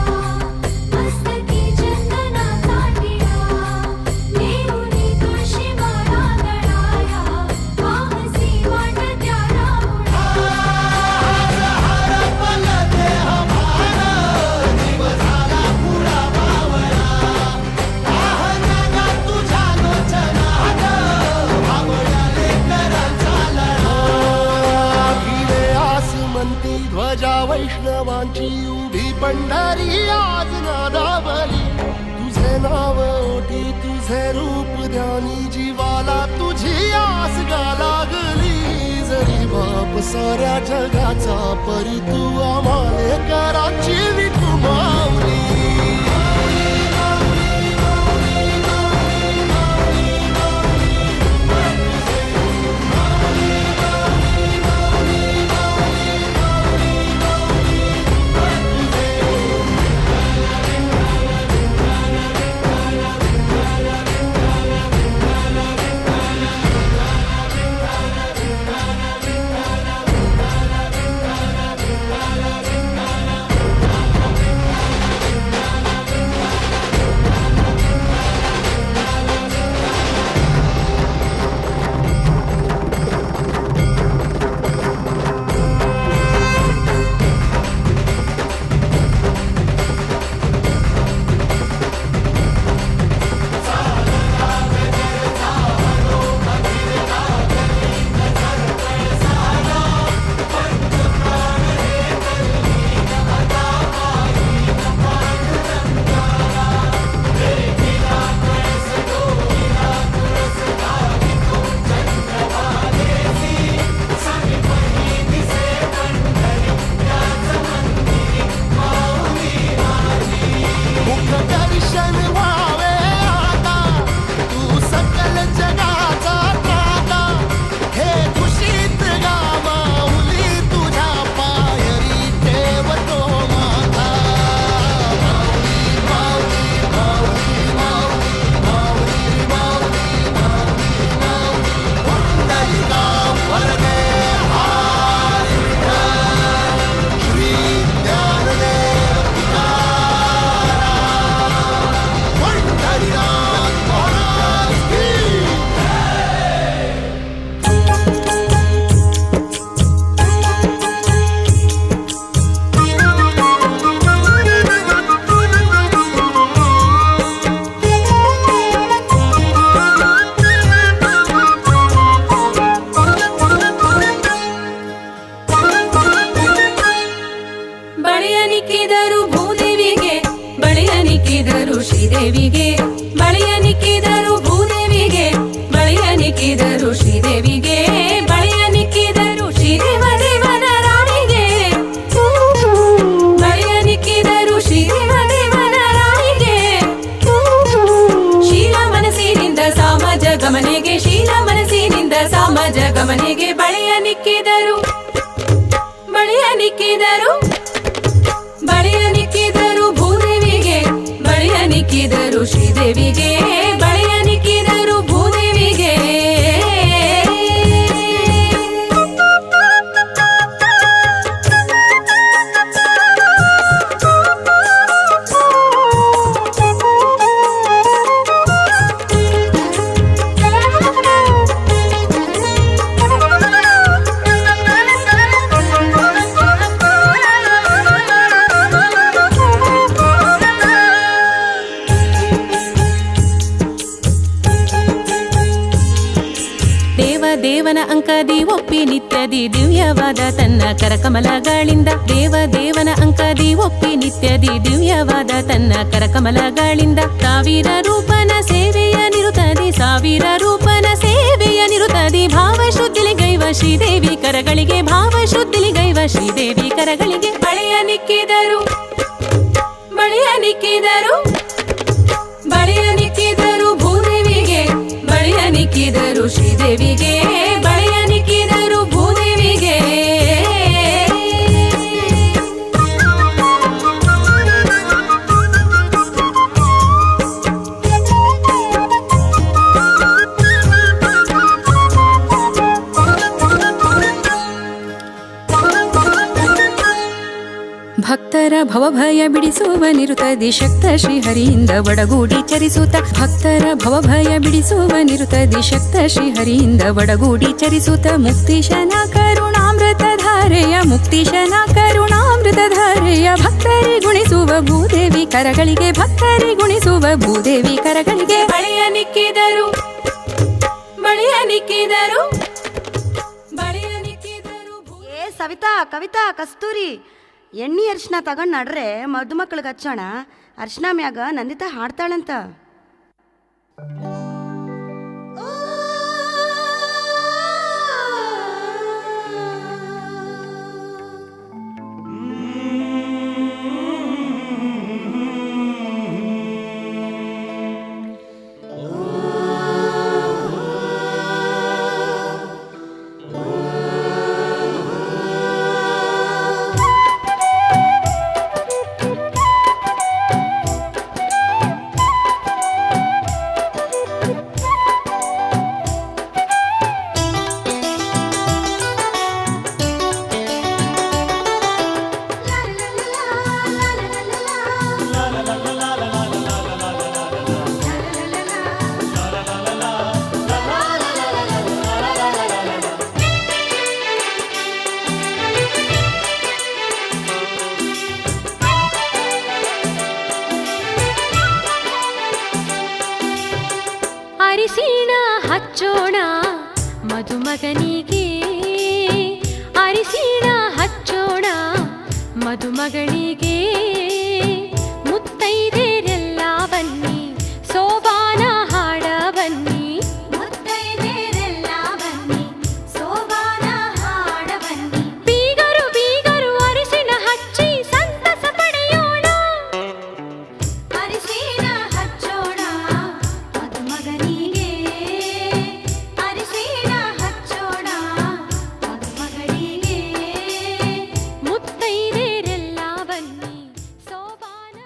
मस्तकी चंदनाचा टिळा नेऊनी तुळशी माळा गळाया पाहसी वाटत्या राहुळा भिडे आसमंती ध्वजा वैष्णवांची उभी पंढरी आज नादावली तुझे नाव ओठी तुझे रूप ध्यानी जीवाला तुझी आस गा लागली जरी बाप साऱ्या जगाचा परी तू आमालेकरांची विठू माऊली ನಿಕ್ಕಿದರು ಭೂದೇವಿಗೆ ಬಳೆಯ ನಿಕ್ಕಿದರು ಶ್ರೀದೇವಿಗೆ ಬಳೆಯ ನಿಕ್ಕಿದರು ಭೂದೇವಿಗೆ ಬಳೆಯ ನಿಕ್ಕಿದರು ಶ್ರೀದೇವಿಗೆ ಬಳೆಯ ನಿಕ್ಕಿದರು ಶ್ರೀದೇವ ದೇವನ ರಾಣಿಗೆ ಬಳೆಯ ನಿಕ್ಕಿದರು ಶ್ರೀದೇವ ದೇವನ ರಾಣಿಗೆ ಶೀಲ ಮನಸ್ಸಿನಿಂದ ಸಮಾಜ ಗಮನೆಗೆ ಶೀಲ ಮನಸ್ಸಿನಿಂದ ಸಮಾಜ ಗಮನೆಗೆ ಬಳೆಯ ನಿಕ್ಕಿದರು ಬಳೆಯ ನಿಕ್ಕಿದರು ಬಳೆಯ ನಿಕ್ಕಿದರು ಭೂದೇವಿಗೆ ಬಳೆಯ ನಿಕ್ಕಿದರು ಶ್ರೀದೇವಿಗೆ ಬಳೆಯ ನಿಕ್ಕಿದರು ಭೂದೇವಿಗೆ ದೇವನ ಅಂಕದಿ ಒಪ್ಪಿ ನಿತ್ಯದಿ ದಿವ್ಯವಾದ ತನ್ನ ಕರಕಮಲಗಳಿಂದ ದೇವನ ಅಂಕದಿ ಒಪ್ಪಿ ನಿತ್ಯದಿ ದಿವ್ಯವಾದ ತನ್ನ ಕರಕಮಲಗಳಿಂದ ಸಾವಿರ ರೂಪನ ಸೇವೆಯ ನಿರುತದಿ ಸಾವಿರ ರೂಪನ ಸೇವೆಯ ನಿರುತದಿ ಭಾವಶುದ್ಧಿಲಿಗೈವ ಶ್ರೀದೇವಿ ಕರಗಳಿಗೆ ಭಾವಶುದ್ಧಿಲಿಗೈವ ಶ್ರೀದೇವಿ ಕರಗಳಿಗೆ ಬಳೆಯ ನಿಕ್ಕಿದರು ಬಳೆಯ ನಿಕ್ಕಿದರು ಬಳೆಯ ನಿಕ್ಕಿದರು ಭೂದೇವಿಗೆ ಬಳೆಯ ನಿಕ್ಕಿದರು ಶ್ರೀದೇವಿಗೆ ಬಳೆಯ ನಿಕ್ಕಿದರು ಭೂದೇವಿಗೆ ಭಕ್ತರ ಭವಭಯ ಬಿಡಿಸುವ ನಿರುತದಿ ಶಕ್ತ ಶ್ರೀಹರಿಯಿಂದ ಒಡಗೂಡಿ ಚರಿಸುತ್ತ ಭಕ್ತರ ಭವಭಯ ಬಿಡಿಸುವ ನಿರುತದಿ ಶಕ್ತ ಶ್ರೀಹರಿಯಿಂದ ಒಡಗೂಡಿ ಚರಿಸುತ್ತ ಮುಕ್ತಿಶನ ಕರುಣಾಮೃತ ಧಾರೆಯ ಮುಕ್ತಿಶನ ಕರುಣಾಮೃತ ಧಾರೆಯ ಭಕ್ತರಿ ಗುಣಿಸುವ ಭೂದೇವಿ ಕರಗಳಿಗೆ ಭಕ್ತರಿ ಗುಣಿಸುವ ಭೂದೇವಿ ಕರಗಳಿಗೆ ಬಳೆಯ ನಿಕ್ಕಿದರು ಬಳೆಯ ನಿಕ್ಕಿದರು ಬಳೆಯ ನಿಕ್ಕಿದರು ಏ ಸವಿತಾ ಕವಿತಾ ಕಸ್ತೂರಿ ಎಣ್ಣೆ ಅರ್ಶಿನ ತಗೊಂಡು ನಡ್ರೆ ಮದುಮಕ್ಳಿಗೆ ಹಚ್ಚೋಣ ಅರ್ಶಿನ ಮ್ಯಾಗ ನಂದಿತಾ ಹಾಡ್ತಾಳಂತ. ಅರಿಶಿಣ ಹಚ್ಚೋಣ ಮದುಮಗನಿಗೆ ಅರಿಶಿಣ ಹಚ್ಚೋಣ ಮದುಮಗಳಿಗೆ ಮುತ್ತೈದೆರೆಲ್ಲ ಬನ್ನಿ ಸೋಬಾನ ಹಾಡ ಬನ್ನಿ ಮುತ್ತೈದೆರೆಲ್ಲ ಬನ್ನಿ ಸೋಬಾನ ಹಾಡ ಬನ್ನಿ ಬೀಗರು ಬೀಗರು ಅರಿಶಿಣ ಹಚ್ಚಿ ಸಂತಸ ಪಡೆಯೋಣ ಅರಿಶಿಣ ಹಚ್ಚೋಣ ಮದುಮಗನಿಗೆ ಅರಿಶಿಣ ಹಚ್ಚೋಣ ಮದುಮಗಳಿಗೆ ಮುತ್ತೈದೆರೆಲ್ಲ ಬನ್ನಿ ಸೋಬಾನ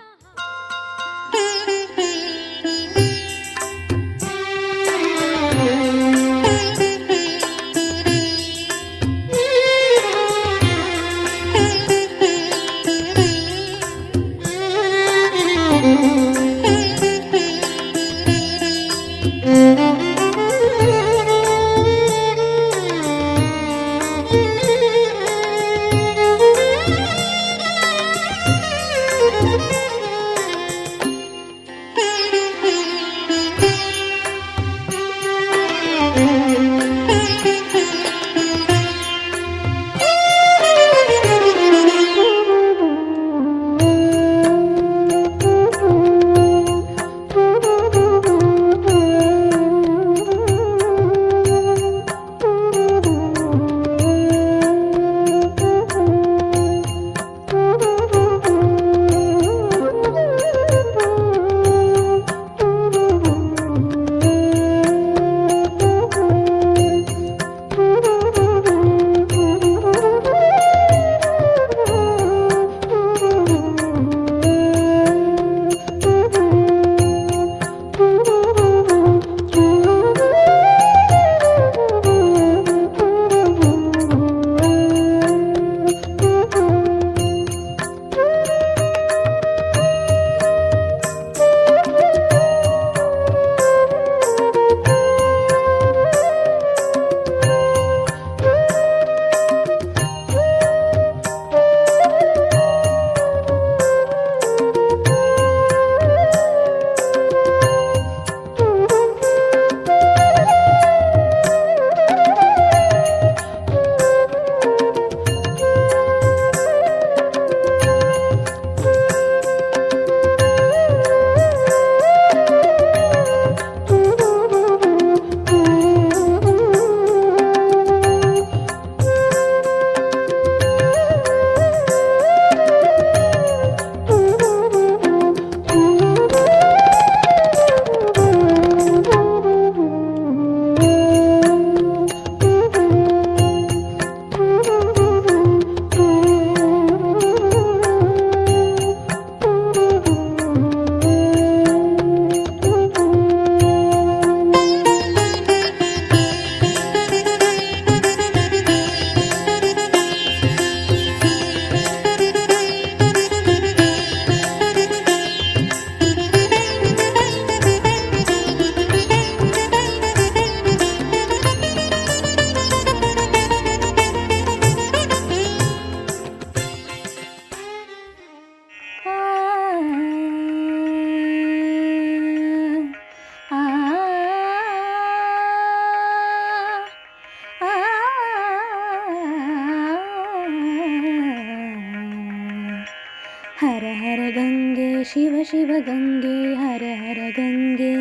ಹರ ಹರ ಗಂಗೆ ಶಿವ ಶಿವ ಗಂಗೆ ಹರ ಹರ ಗಂಗೆ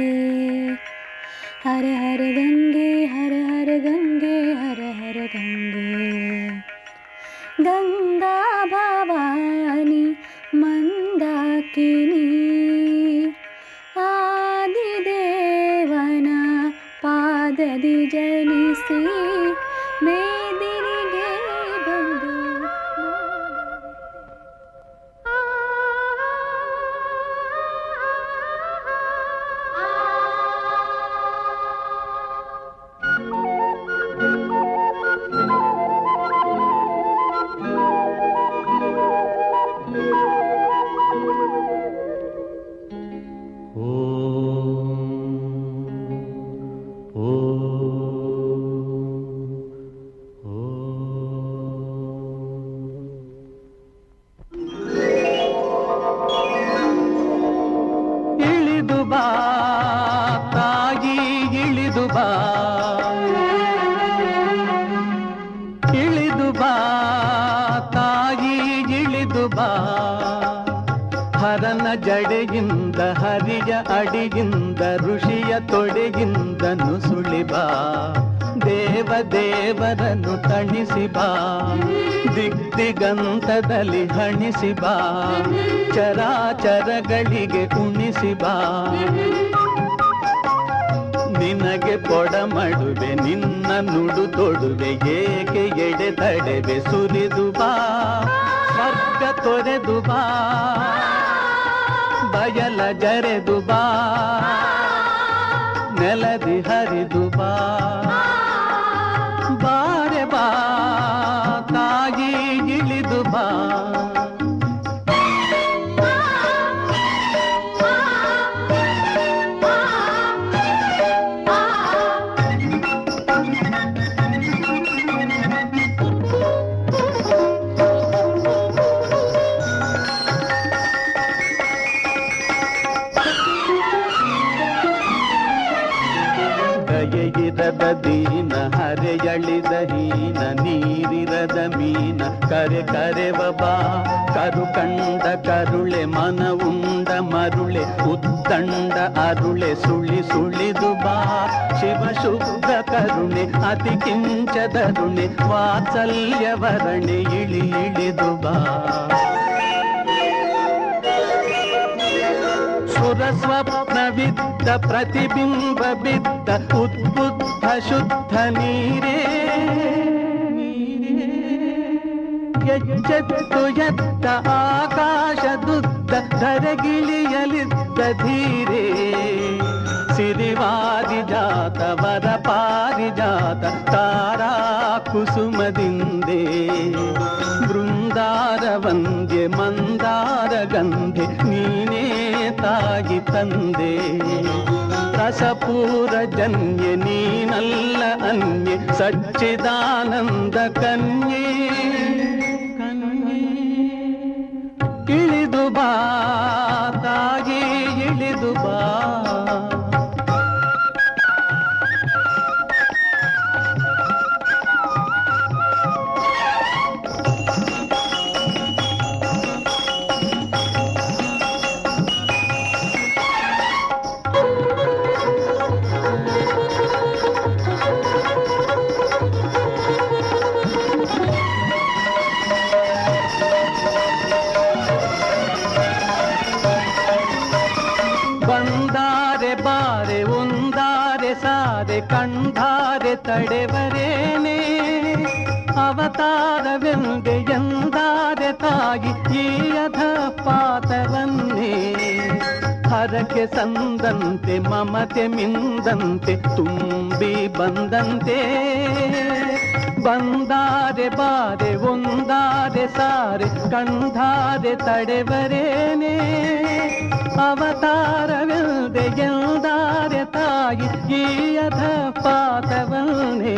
ಹರ ಹರ ಗಂಗೆ ಹರ ಹರ ಗಂಗೆ ಹರ ಹರ ಗಂಗೆ ಗಂಗಾ ಭವಾನಿ ಮಂದಾಕಿನಿ ಆದಿದೇವನ ಪಾದದಿ ಜನಿಸಿ ಮೇದಿನಿಗೆ ಬಂದು ಇಳಿದು ಬಾ ತಾಯಿ ಇಳಿದು ಬಾ ಇಳಿದು ಬಾ ತಾಯಿ ಇಳಿದು ಬಾ ಹರನ ಜಡೆಯಿಂದ ಹರಿಯ ಅಡಿಯಿಂದ ಋಷಿಯ ತೊಡೆಯಿಂದ ನುಸುಳಿ ಬಾ ದೇವ ದೇವರನ್ನು ತಣಿಸಿ ಬಾ ದಿಗ್ದಿಗಂತದಲ್ಲಿ ಹಣಿಸಿ ಬಾ ಚರಾಚರಗಳಿಗೆ ಉಣಿಸಿ ಬಾ ನಿನಗೆ ಪೊಡಮಡುವೆ ನಿನ್ನ ನುಡು ತೊಡುವೆ ಏಕೆ ಎಡೆ ತಡೆವೆ ಸುರಿದು ಬಾ ಸ್ವರ್ಗ ತೊರೆದು ಬಾ ಬಯಲ ಜರೆದು ಬಾ ನೆಲದಿ ಹರಿದು ಬಾ ಬಾರೆ ಬಾ ತಾಯಿ ಇಳಿದು ಬಾ ದಯೆಯಿರದ ದೀನ ಹರೆಯಳಿದ ಹೀನ ನೀರಿರದ ಮೀನ ಕರೆ ಕರೆವ ಬಾ ಕರು ಕಂಡ ಕರುಳೆ ಮನ ಉಂಡ ಮರುಳೆ ಉದ್ದಂಡ ಅರುಳೆ ಸುಳಿ ಸುಳಿದು ಬಾ ಶಿವ ಶುದ್ಧ ಕರುಣೆ ಅತಿ ಕಿಂಚದರುಣೆ ವಾತ್ಸಲ್ಯವರಣೆ ಇಳಿ ಇಳಿದು ಬಾ ಸುರಸ್ವಪ್ನವಿದ್ದ ಪ್ರತಿಬಿಂಬ ಬಿದ್ದ ಉದ್ಬುದ್ಧ ಶುದ್ಧ ನೀರೇ ಎಚ್ಚೆತ್ತು ಎತ್ತ ಆಕಾಶದುದ್ದ ಧರೆಗಿಳಿಯಲಿದ್ದ ಧೀರೇ ಸಿರಿವಾರಿಜಾತ ವರ ಪಾರಿಜಾತ ತಾರಾ ಕುಸುಮದಿಂದೆ ಬೃಂದಾರ ವಂದ್ಯೆ ಮಂದಾರ ಗಂಧೆ ನೀನೇ ತಾಗಿ ತಂದೆ ರಸಪೂರ ಜನ್ಯೆ ನೀನಲ್ಲ ಅನ್ಯೆ ಸಚ್ಚಿದಾನಂದ ಕನ್ಯೆ ಇಳಿದು ಬಾ ತಾಯಿ ಇಳಿದು ಬಾ ಬಂದಾರೆ ಬಾರೆ ಒಂದಾರೆ ಸಾರೆ ಕಂಧಾರೆ ತಡೆವರೇನೆ ಅವತಾರವೆಂದೆ ಎಂದಾರೆ ತಾಯಿ ಈ ಅಧ ಪಾತವನ್ನೇ ಹರಕೆ ಸಂದಂತೆ ಮಮತೆ ಮಿಂದಂತೆ ತುಂಬಿ ಬಂದಂತೆ ಬಂದಾರೆ ಬಾರೆ ಒಂದಾರೆ ಸಾರೆ ಕಂಧಾರೆ ತಡೆವರೇನೆ ಅವತಾರವಿಲ್ದೆ ಎಂದಾರೆ ತಾಯಿ ಈ ಅಧ ಪಾತವನ್ನೇ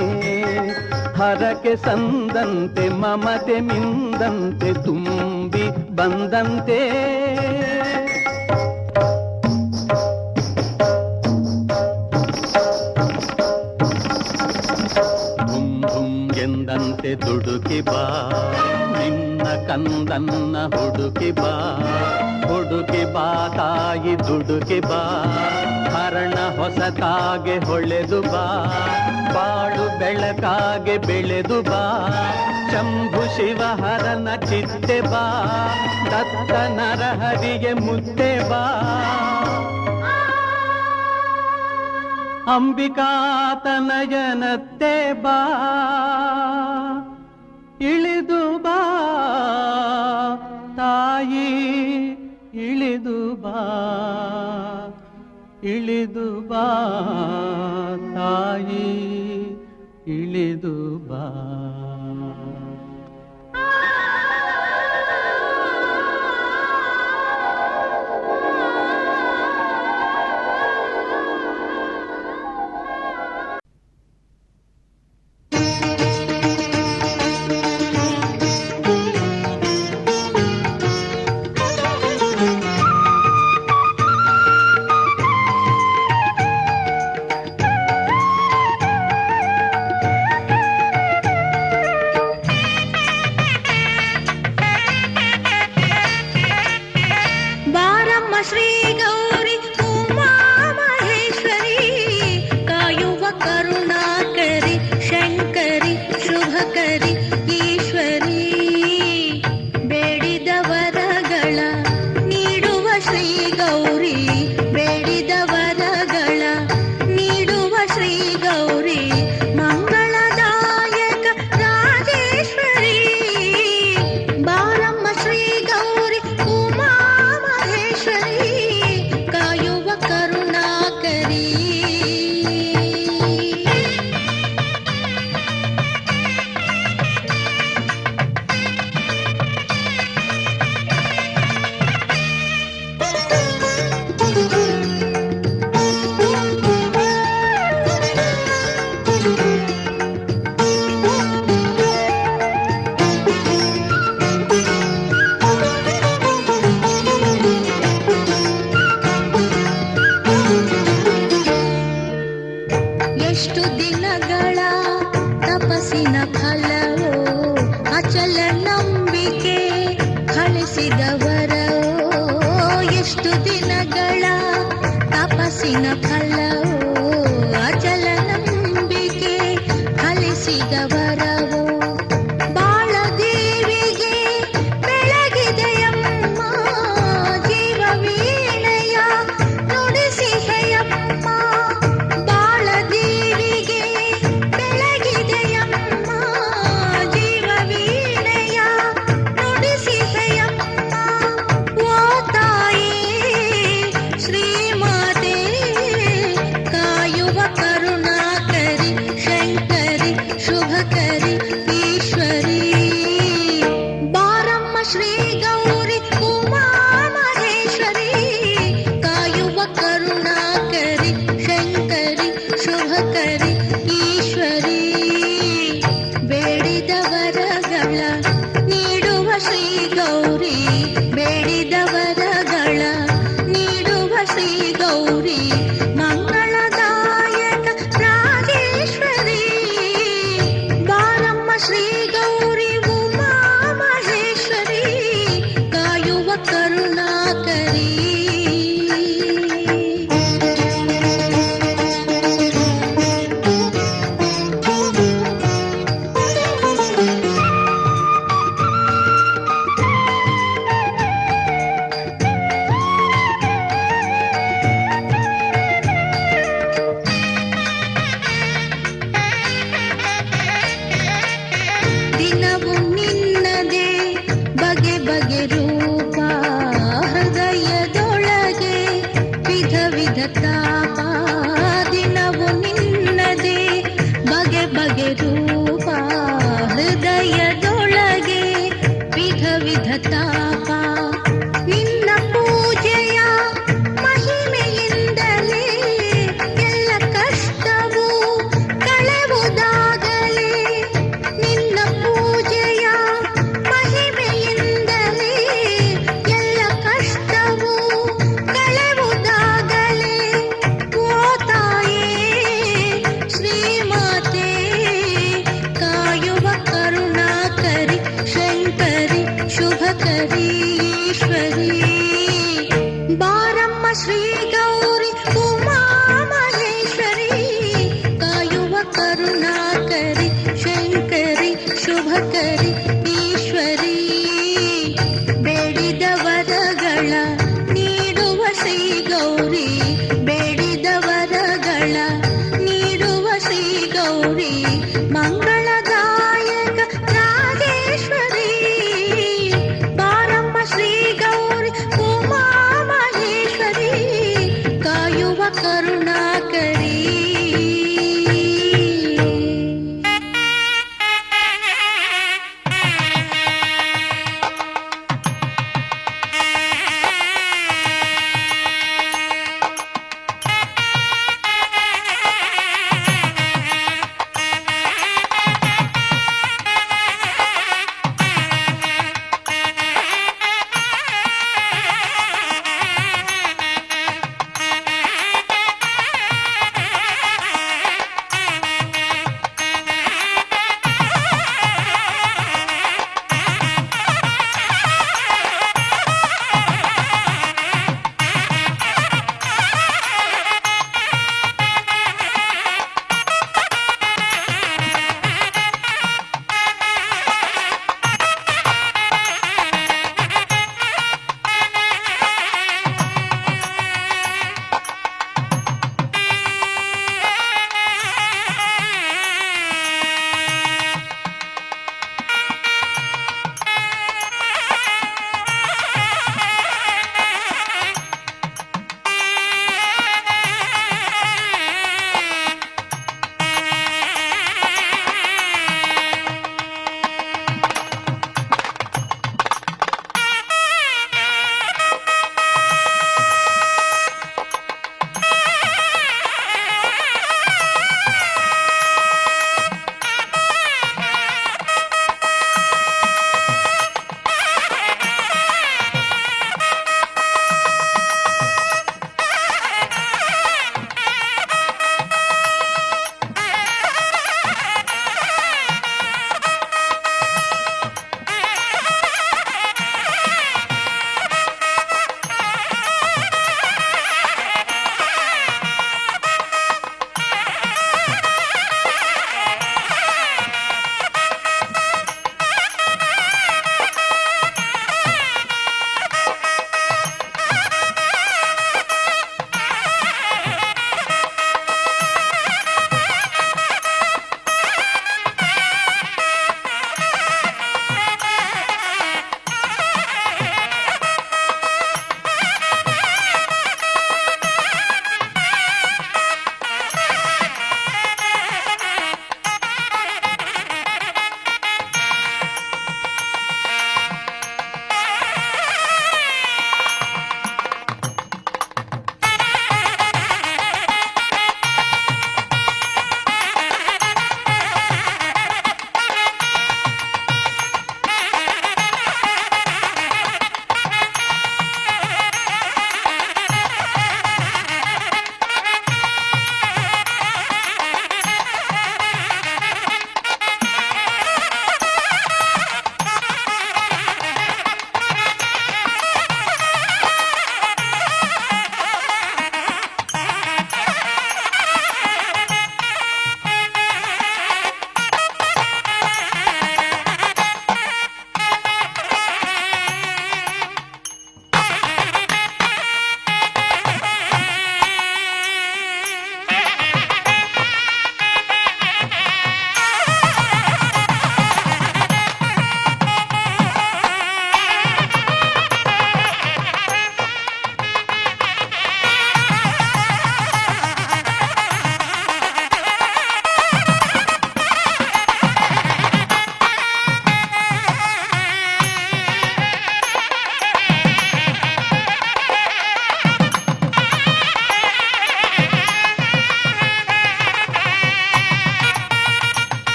ಹರಕೆ ಸಂದಂತೆ ಮಮತೆ ಮಿಂದಂತೆ ತುಂಬಿ ಬಂದಂತೆ ಧುಂ ಧುಂ ಎಂದಂತೆ ಮತ್ತೆ ದುಡುಕಿ ಬಾ, ನಿನ್ನ ಕಂದನ್ನ ಹುಡುಕಿ ಬಾ, ಹುಡುಕಿ ಬಾ ತಾಯಿ ದುಡುಕಿ ಬಾ, ಹರಣ ಹೊಸತಾಗೆ ಹೊಳೆದು ಬಾ, ಬಾಳು ಬೆಳಕಾಗೆ ಬೆಳೆದು ಬಾ, ಶಂಭು ಶಿವಹರನ ಚಿತ್ತೆ ಬಾ, ದತ್ತ ನರಹರಿಗೆ ಮುತ್ತೆ ಬಾ, ಅಂಬಿಕಾತನಯನತ್ತೆ ಬಾ, ಇಳಿದು ಬಾ ತಾಯಿ ಇಳಿದು ಬಾ, ಇಳಿದು ಬಾ ತಾಯಿ ಇಳಿದು ಬಾ. ನಿನ್ನ ಪೂಜೆಯ ಮಹಿಮೆಯಿಂದಲೇ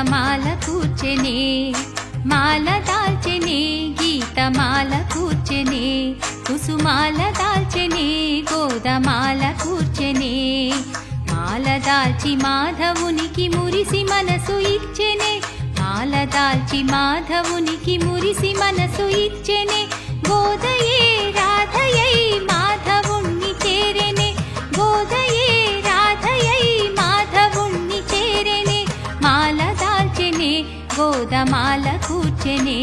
గోదమాల కూర్చెనే మాల దాల్చెనే గీతమాల కూర్చెనే కుసుమాల దాల్చెనే గోదమాల కూర్చెనే మాల దాల్చి మాధవునికి మురిసి మనసు ఇచ్చెనే మాల దాల్చి మాధవునికి మురిసి మనసు ఇచ్చెనే గోదయే రాధయై మాధవుణ్ణి చేరెనే గోదయే రాధయై మాధవుణ్ణి చేరెనే మాల దాల్చెనే గోదమాల కూర్చెనే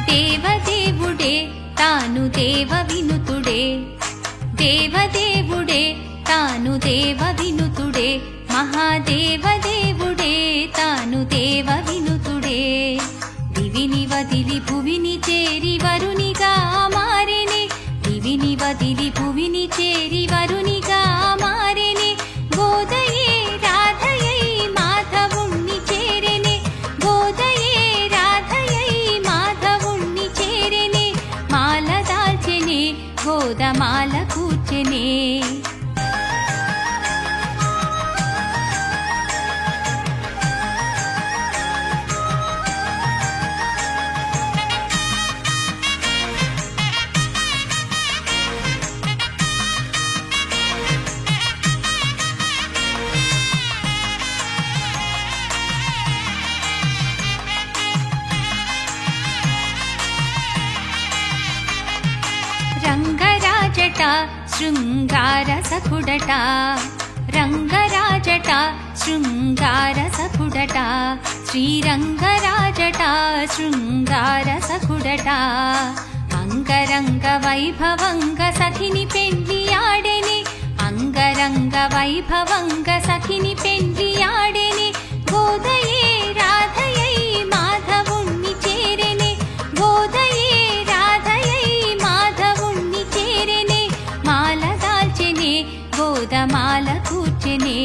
దేవదేవుడే తాను దేవ వినుతుడే దేవదేవుడే తాను దేవ వినుతుడే మహాదేవదేవుడే తాను దేవ వినుతుడే దివిని వదిలి భువిని చేరి వరునిగా మారెనే దివిని వదిలి భువిని చేరి వరునిగా మారెనే గోదయే రాధయై మాధవుణ్ణి చేరెనే గోదయే రాధయై మాధవుణ్ణి చేరెనే మాల దాల్చెనే గోదమాల కూర్చెనే రంగరాజట శృంగార సఖుడట రంగరాజట శృంగార సఖుడట శ్రీరంగరాజట శృంగార సఖుడట అంగరంగ వైభవంగ సఖిని పెండ్లి ఆడెనే అంగరంగ వైభవంగ సఖిని పెండ్లి ఆడెనే గోదయే రాధయై మాధవుణ్ణి చేరెనే గోదయే రాధయై మాధవుణ్ణి చేరెనే మాల దాల్చెనే గోదమాల కూర్చెనే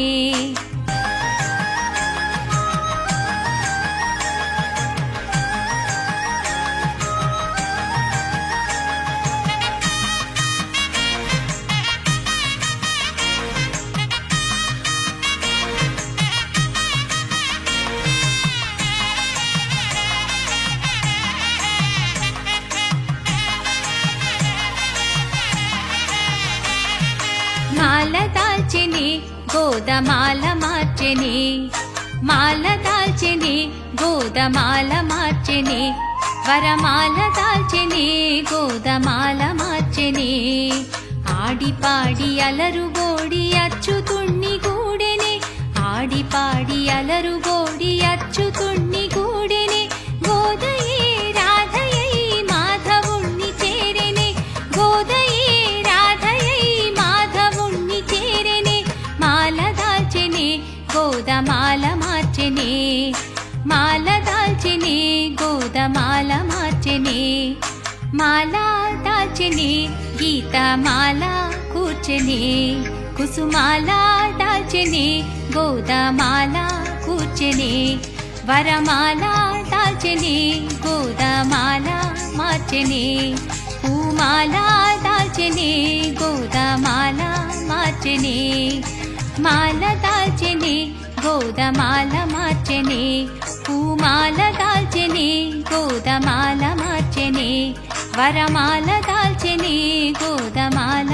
మాల దాల్చెనే గోదమాల మార్చెనే మాల దాల్చెనే గోదమాల మార్చెనే వరమాల దాల్చెనే గోదమాల మార్చెనే ఆడి పాడి అలరుగోడి అచ్యుతుణ్ణి గూడెనే ఆడి పాడి అలరుగోడి అచ్యుతుణ్ణి గూడెనే గోదయే రాధయై మాధవుణ్ణి చేరెనే గోదయే రాధయై మాధవుణ్ణి చేరెనే మాల దాల్చెనే గోదమాల మార్చెనే మాల దాల్చెనే గోదమాల మార్చెనే మాల దాల్చెనే గీతమాల కూర్చెనే కుసుమాల దాల్చెనే గోదమాల కూర్చెనే వరమాల దాల్చెనే గోదమాల మార్చెనే పూమాల దాల్చెనే గోదమాల మార్చెనే మాల దాల్చెనే గోదమాల మార్చెనే పూమాల దాల్చెనే గోదమాల మార్చెనే వరమాల దాల్చెనే గోదమాల